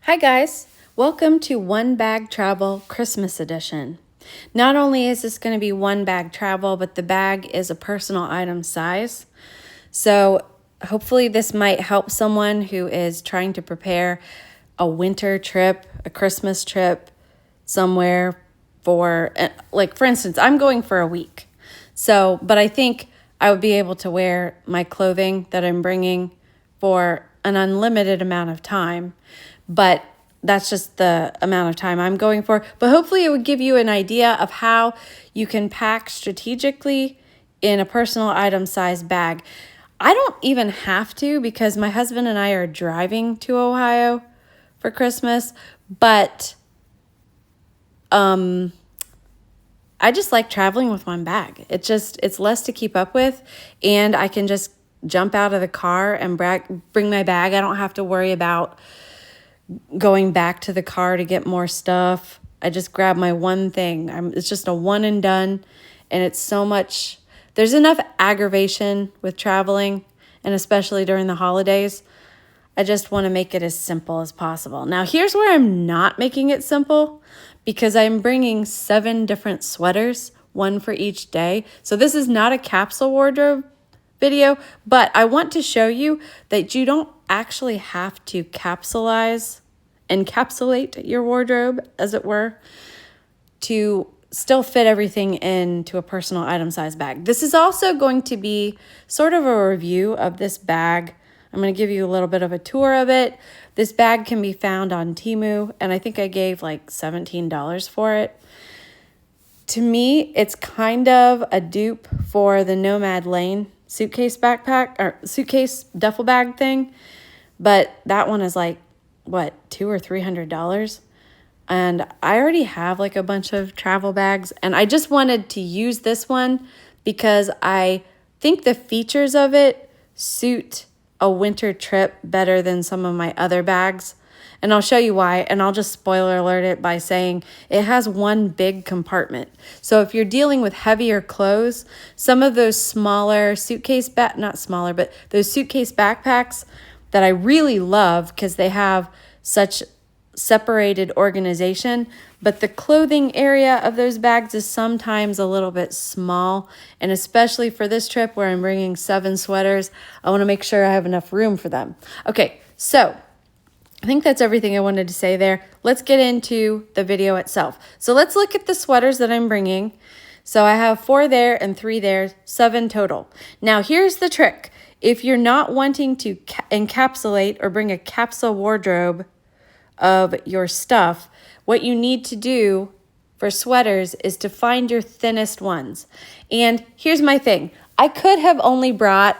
Hi guys, welcome to One Bag Travel Christmas Edition. Not only is this going to be one bag travel, but the bag is a personal item size. So hopefully this might help someone who is trying to prepare a winter trip, a Christmas trip somewhere for, like for instance, I'm going for a week. So, but I think I would be able to wear my clothing that I'm bringing for an unlimited amount of time. But that's just the amount of time I'm going for. But hopefully it would give you an idea of how you can pack strategically in a personal item size bag. I don't even have to because my husband and I are driving to Ohio for Christmas, but I just like traveling with one bag. It's less to keep up with, and I can just jump out of the car and bring my bag. I don't have to worry about going back to the car to get more stuff. I just grab my one thing. It's just a one and done, and it's so much. There's enough aggravation with traveling, and especially during the holidays. I just want to make it as simple as possible. Now, here's where I'm not making it simple because I'm bringing 7 different sweaters, one for each day. So this is not a capsule wardrobe video, but I want to show you that you don't actually have to encapsulate your wardrobe, as it were, to still fit everything into a personal item size bag. This is also going to be sort of a review of this bag. I'm going to give you a little bit of a tour of it. This bag can be found on Temu, and I think I gave like $17 for it. To me, it's kind of a dupe for the Nomad suitcase backpack or suitcase duffel bag thing, but that one is like what, $200 or $300, and I already have like a bunch of travel bags, and I just wanted to use this one because I think the features of it suit a winter trip better than some of my other bags. And I'll show you why, and I'll just spoiler alert it by saying it has one big compartment. So if you're dealing with heavier clothes, some of those smaller suitcase not smaller, but those suitcase backpacks that I really love because they have such separated organization, but the clothing area of those bags is sometimes a little bit small, and especially for this trip where I'm bringing 7 sweaters, I want to make sure I have enough room for them. Okay, so I think that's everything I wanted to say there. Let's get into the video itself. So let's look at the sweaters that I'm bringing. So I have 4 there and 3 there, 7 total. Now here's the trick. If you're not wanting to encapsulate or bring a capsule wardrobe of your stuff, what you need to do for sweaters is to find your thinnest ones. And here's my thing. I could have only brought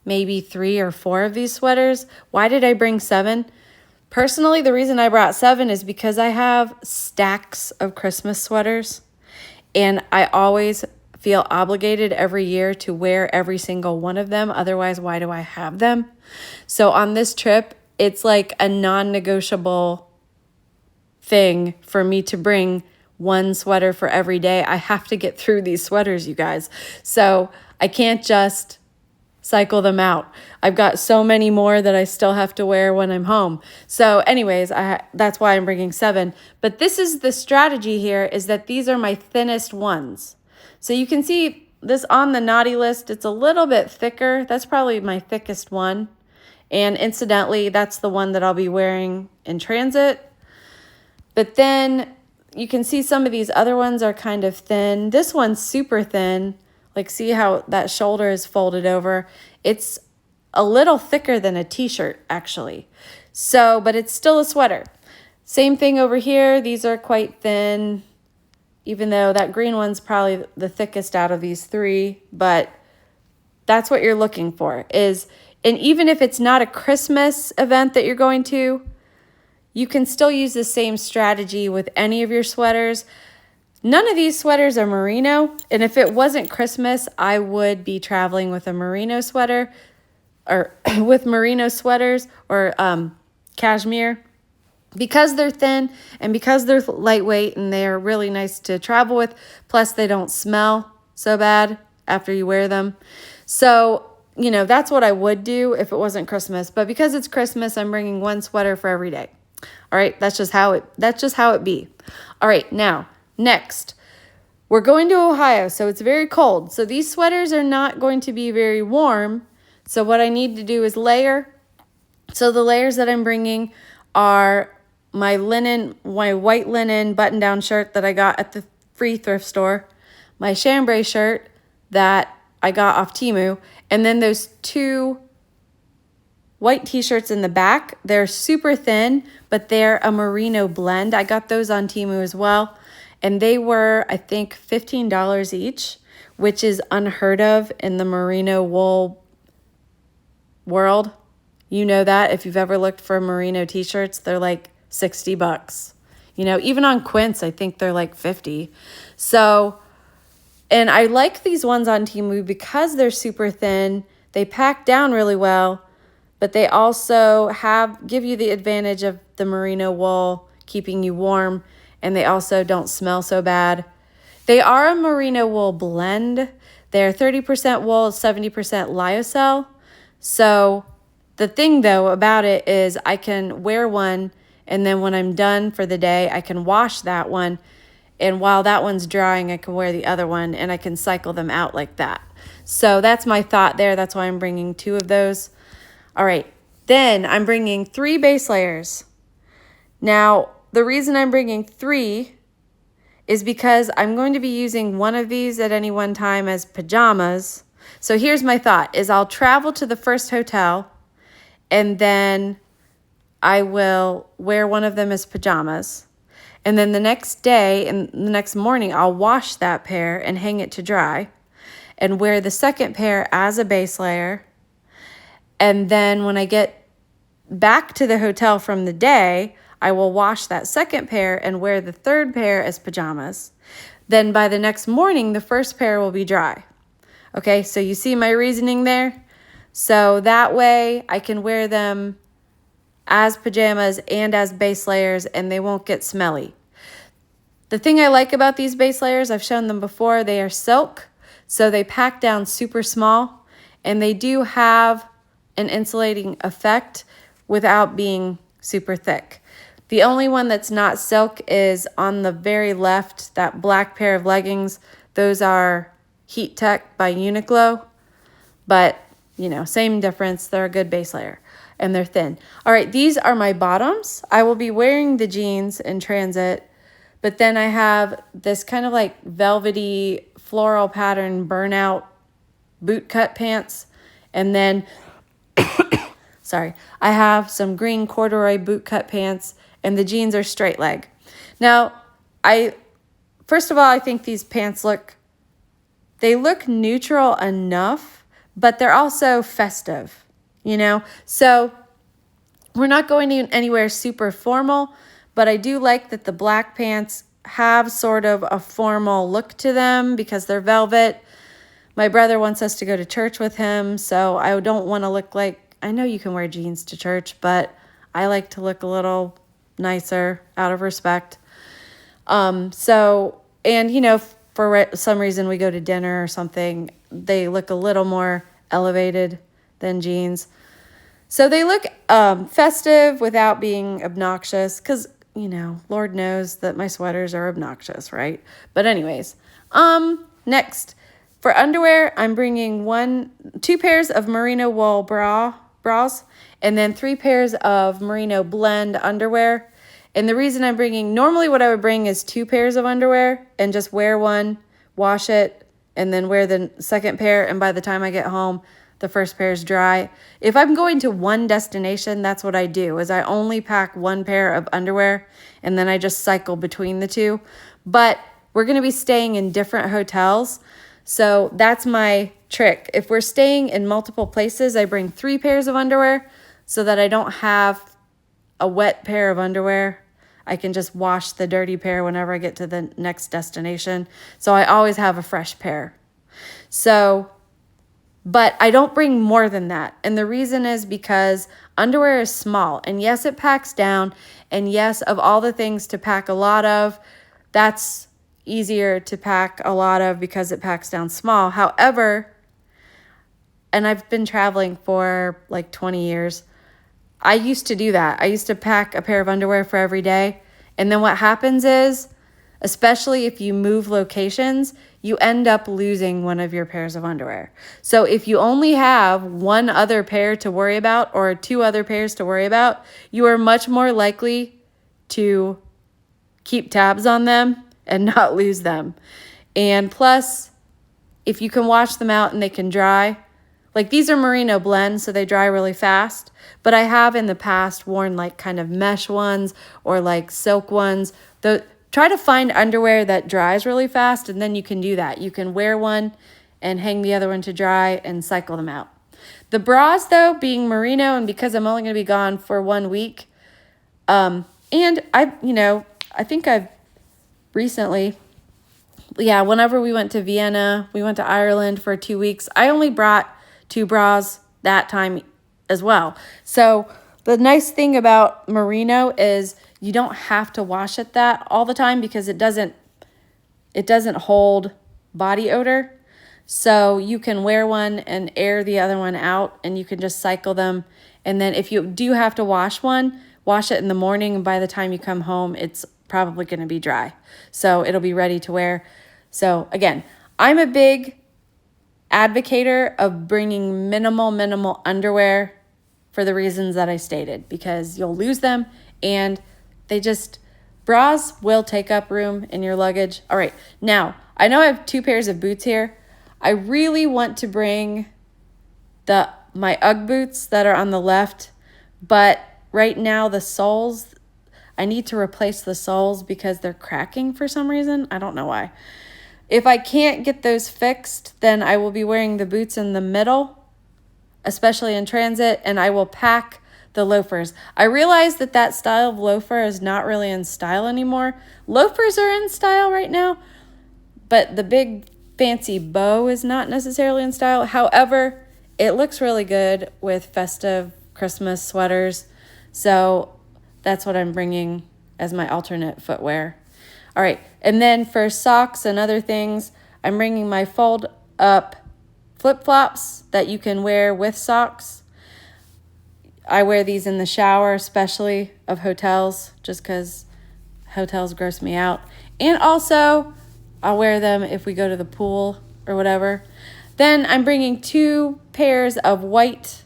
maybe 3 or 4 of these sweaters. Why did I bring 7? Personally, the reason I brought 7 is because I have stacks of Christmas sweaters, and I always feel obligated every year to wear every single one of them. Otherwise, why do I have them? So on this trip, it's like a non-negotiable thing for me to bring one sweater for every day. I have to get through these sweaters, you guys. So I can't just cycle them out. I've got so many more that I still have to wear when I'm home. So anyways, that's why I'm bringing 7. But this is the strategy here, is that these are my thinnest ones. So you can see this on the naughty list. It's a little bit thicker. That's probably my thickest one. And incidentally, that's the one that I'll be wearing in transit. But then you can see some of these other ones are kind of thin. This one's super thin. Like, see how that shoulder is folded over? It's a little thicker than a t-shirt, actually. So, but it's still a sweater. Same thing over here. These are quite thin, even though that green one's probably the thickest out of these 3. But that's what you're looking for is, and even if it's not a Christmas event that you're going to, you can still use the same strategy with any of your sweaters. None of these sweaters are merino, and if it wasn't Christmas, I would be traveling with a merino sweater, or with merino sweaters or cashmere, because they're thin and because they're lightweight and they're really nice to travel with. Plus, they don't smell so bad after you wear them. So, you know, that's what I would do if it wasn't Christmas. But because it's Christmas, I'm bringing one sweater for every day. All right, that's just how it be. All right, now, next. We're going to Ohio, so it's very cold. So these sweaters are not going to be very warm. So what I need to do is layer. So the layers that I'm bringing are my white linen button-down shirt that I got at the free thrift store, my chambray shirt that I got off Temu, and then those two white t-shirts in the back. They're super thin, but they're a merino blend. I got those on Temu as well. And they were, I think, $15 each, which is unheard of in the merino wool world. You know that if you've ever looked for merino t-shirts, they're like $60. You know, even on Quince, I think they're like 50. So, and I like these ones on Temu because they're super thin. They pack down really well, but they also give you the advantage of the merino wool keeping you warm, and they also don't smell so bad. They are a merino wool blend. They're 30% wool, 70% lyocell. So the thing though about it is I can wear one, and then when I'm done for the day, I can wash that one. And while that one's drying, I can wear the other one, and I can cycle them out like that. So that's my thought there. That's why I'm bringing 2 of those. All right, then I'm bringing 3 base layers. Now, the reason I'm bringing 3 is because I'm going to be using one of these at any one time as pajamas. So here's my thought, is I'll travel to the first hotel, and then I will wear one of them as pajamas. And then the next day and the next morning, I'll wash that pair and hang it to dry and wear the second pair as a base layer. And then when I get back to the hotel from the day, I will wash that second pair and wear the third pair as pajamas. Then by the next morning, the first pair will be dry. Okay, so you see my reasoning there? So that way I can wear them as pajamas and as base layers, and they won't get smelly. The thing I like about these base layers, I've shown them before, they are silk, so they pack down super small, and they do have an insulating effect without being super thick. The only one that's not silk is on the very left, that black pair of leggings. Those are Heat Tech by Uniqlo, but you know, same difference. They're a good base layer and they're thin. All right, these are my bottoms. I will be wearing the jeans in transit, but then I have this kind of like velvety floral pattern burnout boot cut pants. And then, sorry, I have some green corduroy boot cut pants, and the jeans are straight leg. Now, first of all, I think these pants look neutral enough, but they're also festive, you know? So we're not going anywhere super formal, but I do like that the black pants have sort of a formal look to them because they're velvet. My brother wants us to go to church with him, so I don't want to look like, I know you can wear jeans to church, but I like to look a little nicer out of respect. And you know, for some reason we go to dinner or something, they look a little more elevated than jeans. So they look festive without being obnoxious, because, you know, Lord knows that my sweaters are obnoxious, right? But anyways, next, for underwear, I'm bringing 2 pairs of merino wool bras, and then 3 pairs of merino blend underwear. And the reason I'm bringing, normally what I would bring is 2 pairs of underwear and just wear one, wash it, and then wear the second pair. And by the time I get home, the first pair is dry. If I'm going to one destination, that's what I do, is I only pack 1 pair of underwear, and then I just cycle between the 2. But we're going to be staying in different hotels, so that's my trick. If we're staying in multiple places, I bring 3 pairs of underwear so that I don't have a wet pair of underwear. I can just wash the dirty pair whenever I get to the next destination. So I always have a fresh pair. So, but I don't bring more than that. And the reason is because underwear is small. And yes, it packs down. And yes, of all the things to pack a lot of, that's easier to pack a lot of because it packs down small. However, and I've been traveling for like 20 years, I used to do that. I used to pack a pair of underwear for every day. And then what happens is, especially if you move locations, you end up losing one of your pairs of underwear. So if you only have one other pair to worry about or two other pairs to worry about, you are much more likely to keep tabs on them and not lose them. And plus, if you can wash them out and they can dry, like these are merino blends, so they dry really fast. But I have in the past worn like kind of mesh ones or like silk ones. Try to find underwear that dries really fast, and then you can do that. You can wear one and hang the other one to dry and cycle them out. The bras, though, being merino, and because I'm only going to be gone for 1 week, and I think I've recently, whenever we went to Vienna, we went to Ireland for 2 weeks, I only brought 2 bras that time as well. So the nice thing about merino is you don't have to wash it that all the time because it doesn't hold body odor. So you can wear one and air the other one out, and you can just cycle them. And then if you do have to wash one, wash it in the morning, and by the time you come home, it's probably going to be dry. So it'll be ready to wear. So again, I'm a big advocator of bringing minimal underwear for the reasons that I stated, because you'll lose them and bras will take up room in your luggage. All right, now I know I have 2 pairs of boots here. I really want to bring my Ugg boots that are on the left, but right now the soles, I need to replace the soles because they're cracking for some reason. I don't know why. If I can't get those fixed, then I will be wearing the boots in the middle, especially in transit, and I will pack the loafers. I realize that style of loafer is not really in style anymore. Loafers are in style right now, but the big fancy bow is not necessarily in style. However, it looks really good with festive Christmas sweaters. So that's what I'm bringing as my alternate footwear. All right, and then for socks and other things, I'm bringing my fold up flip-flops that you can wear with socks. I wear these in the shower, especially of hotels, just because hotels gross me out. And also, I'll wear them if we go to the pool or whatever. Then I'm bringing 2 pairs of white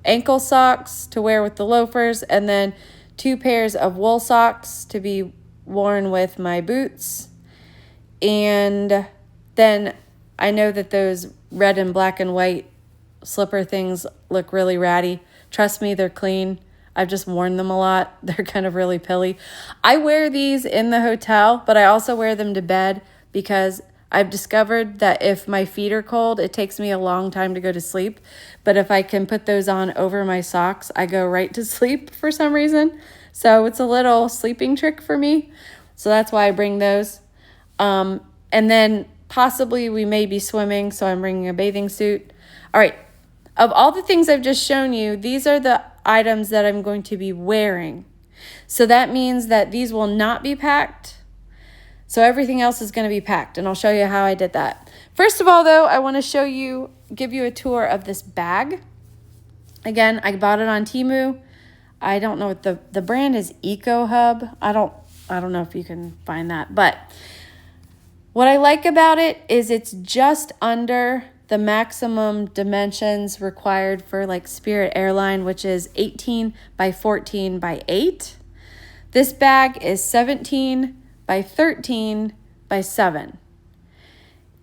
ankle socks to wear with the loafers, and then 2 pairs of wool socks to be worn with my boots. And then I know that those red and black and white slipper things look really ratty. Trust me, they're clean. I've just worn them a lot. They're kind of really pilly. I wear these in the hotel, but I also wear them to bed because I've discovered that if my feet are cold, it takes me a long time to go to sleep. But if I can put those on over my socks, I go right to sleep for some reason. So it's a little sleeping trick for me. So that's why I bring those. And then possibly we may be swimming, so I'm bringing a bathing suit. All right. Of all the things I've just shown you, these are the items that I'm going to be wearing. So that means that these will not be packed. So everything else is going to be packed, and I'll show you how I did that. First of all, though, I want to give you a tour of this bag. Again, I bought it on Temu. I don't know what the brand is. Eco Hub. I don't know if you can find that, but what I like about it is it's just under the maximum dimensions required for like Spirit Airline, which is 18 by 14 by 8. This bag is 17 by 13 by 7.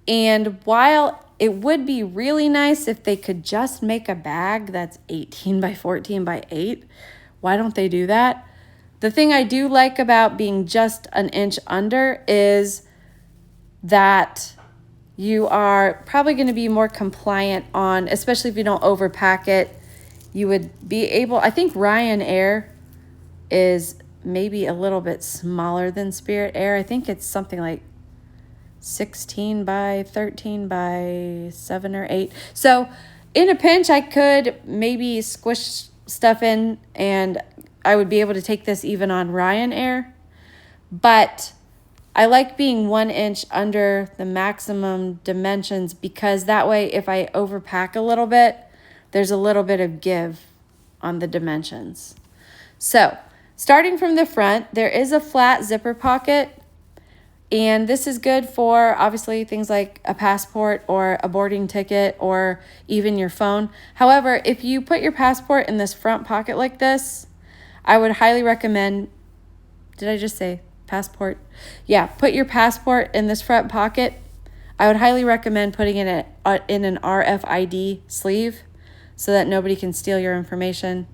And while it would be really nice if they could just make a bag that's 18 by 14 by 8, why don't they do that? The thing I do like about being just an inch under is that you are probably going to be more compliant on, especially if you don't overpack it. You would be able, I think Ryanair is maybe a little bit smaller than Spirit Air. I think it's something like 16 by 13 by 7 or 8. So in a pinch, I could maybe squish stuff in and I would be able to take this even on Ryanair. But I like being 1 inch under the maximum dimensions because that way if I overpack a little bit, there's a little bit of give on the dimensions. So starting from the front, there is a flat zipper pocket. And this is good for obviously things like a passport or a boarding ticket or even your phone. However, if you put your passport in this front pocket like this, I would highly recommend, did I just say passport? Yeah, put your passport in this front pocket. I would highly recommend putting it in an RFID sleeve so that nobody can steal your information,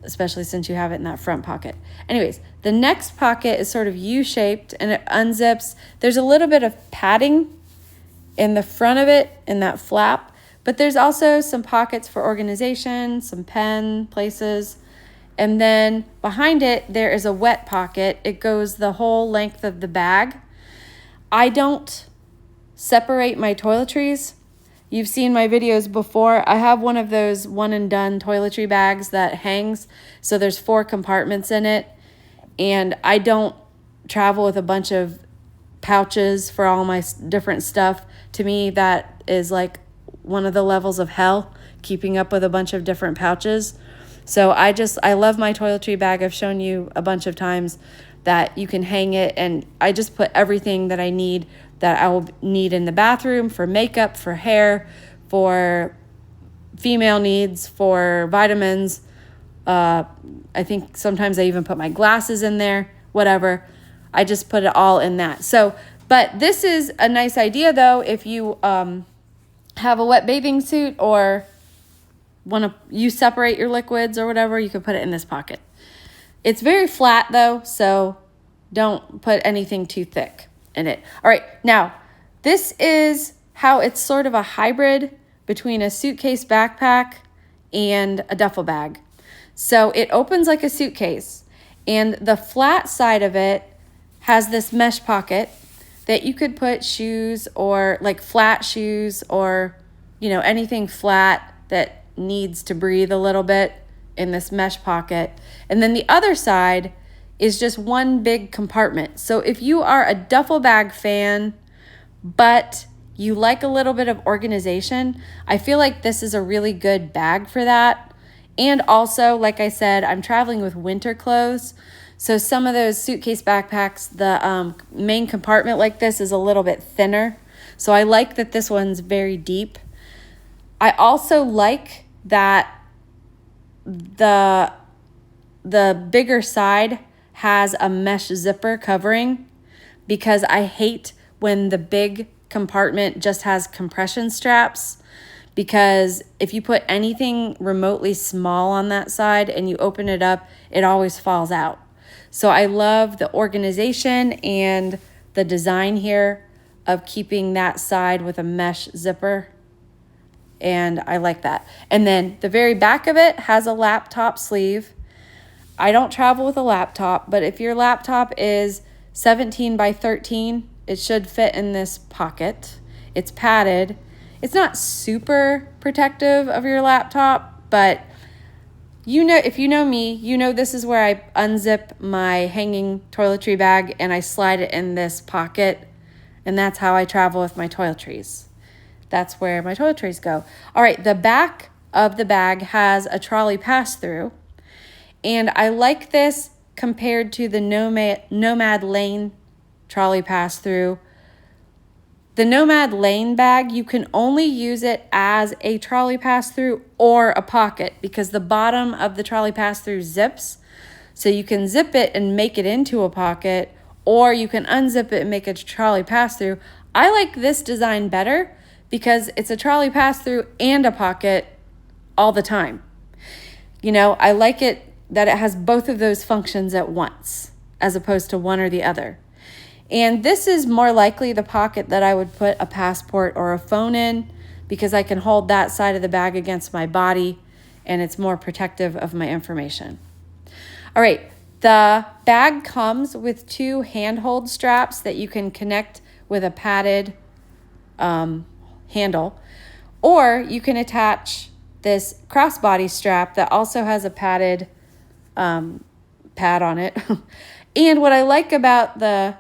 especially since you have it in that front pocket. Anyways, the next pocket is sort of U-shaped and it unzips. There's a little bit of padding in the front of it in that flap, but there's also some pockets for organization, some pen places. And then behind it, there is a wet pocket. It goes the whole length of the bag. I don't separate my toiletries. You've seen my videos before. I have one of those one and done toiletry bags that hangs. So there's 4 compartments in it. And I don't travel with a bunch of pouches for all my different stuff. To me, that is like one of the levels of hell, keeping up with a bunch of different pouches. So I love my toiletry bag. I've shown you a bunch of times that you can hang it, and I just put everything that I need, that I will need in the bathroom, for makeup, for hair, for female needs, for vitamins. I think sometimes I even put my glasses in there, whatever. I just put it all in that. So, but this is a nice idea though, if you have a wet bathing suit or you separate your liquids or whatever, you could put it in this pocket. It's very flat though, so don't put anything too thick in it. All right, now this is how it's sort of a hybrid between a suitcase backpack and a duffel bag. So it opens like a suitcase, and the flat side of it has this mesh pocket that you could put shoes, or like flat shoes, or anything flat that needs to breathe a little bit, in this mesh pocket. And then the other side is just one big compartment. So if you are a duffel bag fan, but you like a little bit of organization, I feel like this is a really good bag for that. And also, like I said, I'm traveling with winter clothes. So some of those suitcase backpacks, the main compartment like this is a little bit thinner. So I like that this one's very deep. I also like that the bigger side has a mesh zipper covering, because I hate when the big compartment just has compression straps, because if you put anything remotely small on that side and you open it up, it always falls out. So I love the organization and the design here of keeping that side with a mesh zipper. And I like that. And then the very back of it has a laptop sleeve. I don't travel with a laptop, but if your laptop is 17 by 13, it should fit in this pocket. It's padded. It's not super protective of your laptop, but if you know me, this is where I unzip my hanging toiletry bag and I slide it in this pocket. And that's how I travel with my toiletries. That's where my toiletries go. All right, the back of the bag has a trolley pass-through. And I like this compared to the Nomad Lane trolley pass-through. The Nomad Lane bag, you can only use it as a trolley pass-through or a pocket, because the bottom of the trolley pass-through zips. So you can zip it and make it into a pocket, or you can unzip it and make it a trolley pass-through. I like this design better, because it's a trolley pass-through and a pocket all the time. I like it that it has both of those functions at once, as opposed to one or the other. And this is more likely the pocket that I would put a passport or a phone in, because I can hold that side of the bag against my body, and it's more protective of my information. All right, the bag comes with 2 handhold straps that you can connect with a padded handle, or you can attach this crossbody strap that also has a padded pad on it. And what I like about the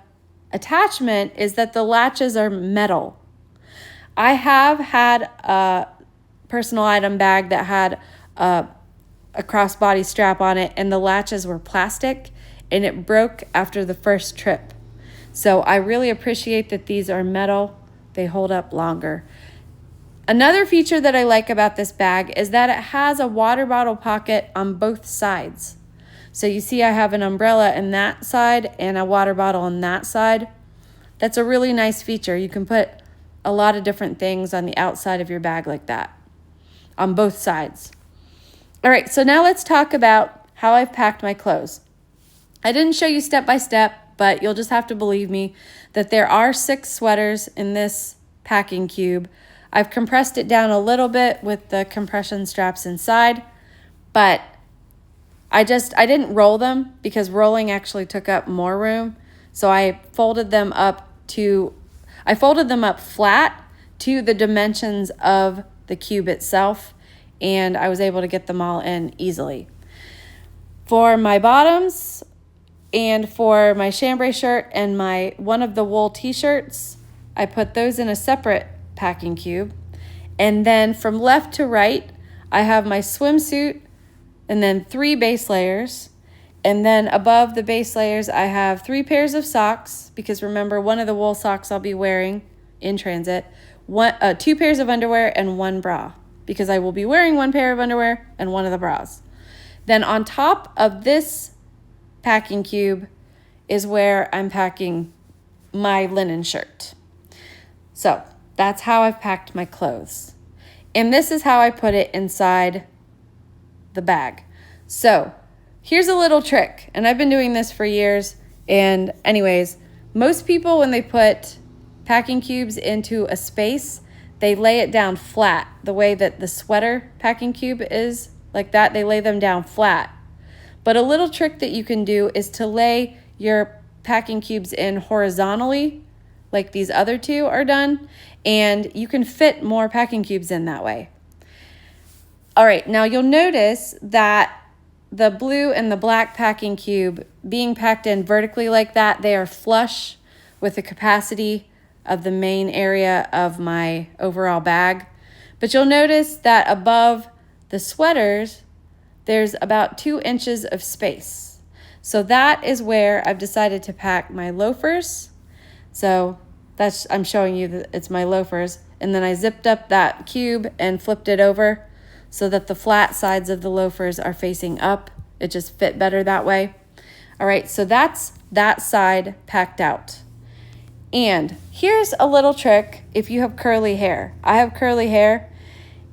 attachment is that the latches are metal. I have had a personal item bag that had a a crossbody strap on it, and the latches were plastic, and it broke after the first trip. So I really appreciate that these are metal. They hold up longer. Another feature that I like about this bag is that it has a water bottle pocket on both sides. So you see I have an umbrella in that side and a water bottle on that side. That's a really nice feature. You can put a lot of different things on the outside of your bag like that, on both sides. All right, so now let's talk about how I've packed my clothes. I didn't show you step by step, but you'll just have to believe me that there are 6 sweaters in this packing cube. I've compressed it down a little bit with the compression straps inside, but I didn't roll them because rolling actually took up more room. So I folded them up flat to the dimensions of the cube itself, and I was able to get them all in easily. For my bottoms and for my chambray shirt and one of the wool t-shirts, I put those in a separate packing cube. And then from left to right, I have my swimsuit and then 3 base layers. And then above the base layers, I have 3 pairs of socks, because remember, one of the wool socks I'll be wearing in transit, 2 pairs of underwear and 1 bra, because I will be wearing 1 pair of underwear and 1 of the bras. Then on top of this packing cube is where I'm packing my linen shirt. So that's how I've packed my clothes. And this is how I put it inside the bag. So here's a little trick, and I've been doing this for years. And anyways, most people, when they put packing cubes into a space, they lay it down flat, the way that the sweater packing cube is like that. They lay them down flat. But a little trick that you can do is to lay your packing cubes in horizontally, like these other 2 are done, and you can fit more packing cubes in that way. All right, now you'll notice that the blue and the black packing cube being packed in vertically like that, they are flush with the capacity of the main area of my overall bag. But you'll notice that above the sweaters, there's about 2 inches of space. So that is where I've decided to pack my loafers. So I'm showing you that it's my loafers. And then I zipped up that cube and flipped it over so that the flat sides of the loafers are facing up. It just fit better that way. All right, so that's that side packed out. And here's a little trick if you have curly hair. I have curly hair,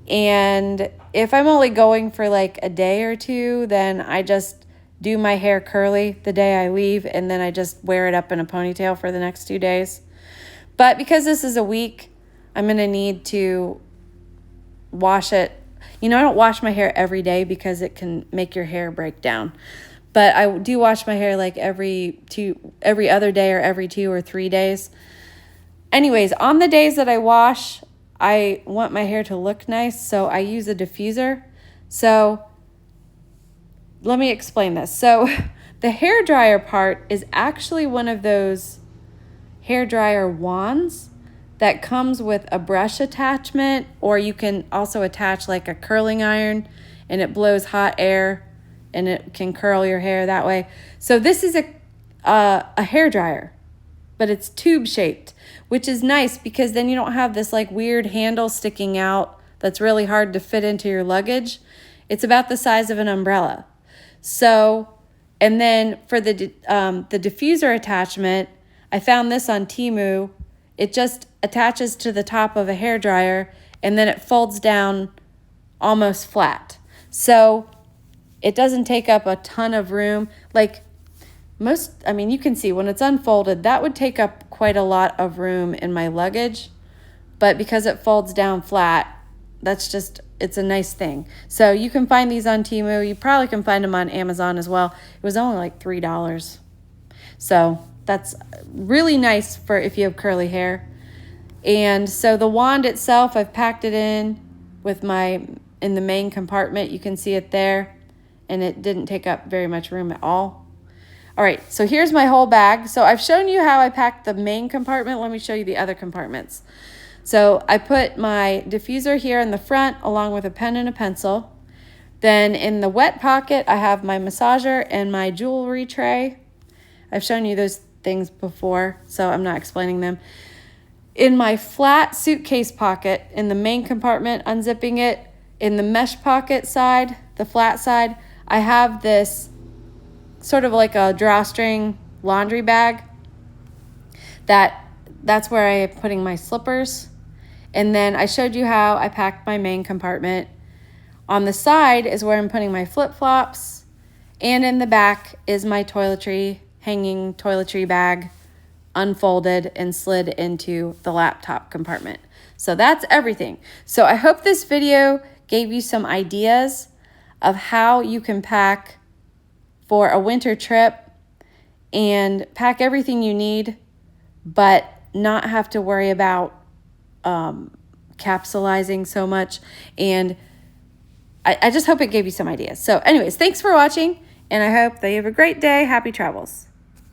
and if I'm only going for like a day or 2, then I just do my hair curly the day I leave, and then I just wear it up in a ponytail for the next 2 days. But because this is a week, I'm going to need to wash it. I don't wash my hair every day because it can make your hair break down. But I do wash my hair like every other day or every 2 or 3 days. Anyways, on the days that I wash, I want my hair to look nice, so I use a diffuser. So let me explain this. So the hair dryer part is actually one of those hair dryer wands that comes with a brush attachment, or you can also attach like a curling iron, and it blows hot air and it can curl your hair that way. So this is a hair dryer, but it's tube shaped, which is nice because then you don't have this like weird handle sticking out that's really hard to fit into your luggage. It's about the size of an umbrella. So, and then for the diffuser attachment, I found this on Temu. It just attaches to the top of a hair dryer, and then it folds down almost flat. So it doesn't take up a ton of room. Like you can see when it's unfolded, that would take up quite a lot of room in my luggage. But because it folds down flat, it's a nice thing. So you can find these on Temu. You probably can find them on Amazon as well. It was only like $3. So that's really nice for if you have curly hair. And so the wand itself, I've packed it in the main compartment. You can see it there, and it didn't take up very much room at all. All right, so here's my whole bag. So I've shown you how I packed the main compartment. Let me show you the other compartments. So I put my diffuser here in the front along with a pen and a pencil. Then in the wet pocket, I have my massager and my jewelry tray. I've shown you those things before, so I'm not explaining them. In my flat suitcase pocket, in the main compartment, unzipping it, in the mesh pocket side, the flat side, I have this sort of like a drawstring laundry bag. That's where I am putting my slippers. And then I showed you how I packed my main compartment. On the side is where I'm putting my flip-flops. And in the back is my hanging toiletry bag, unfolded and slid into the laptop compartment. So that's everything. So I hope this video gave you some ideas of how you can pack for a winter trip and pack everything you need, but not have to worry about capsulizing so much. And I just hope it gave you some ideas. So anyways, thanks for watching, and I hope that you have a great day. Happy travels.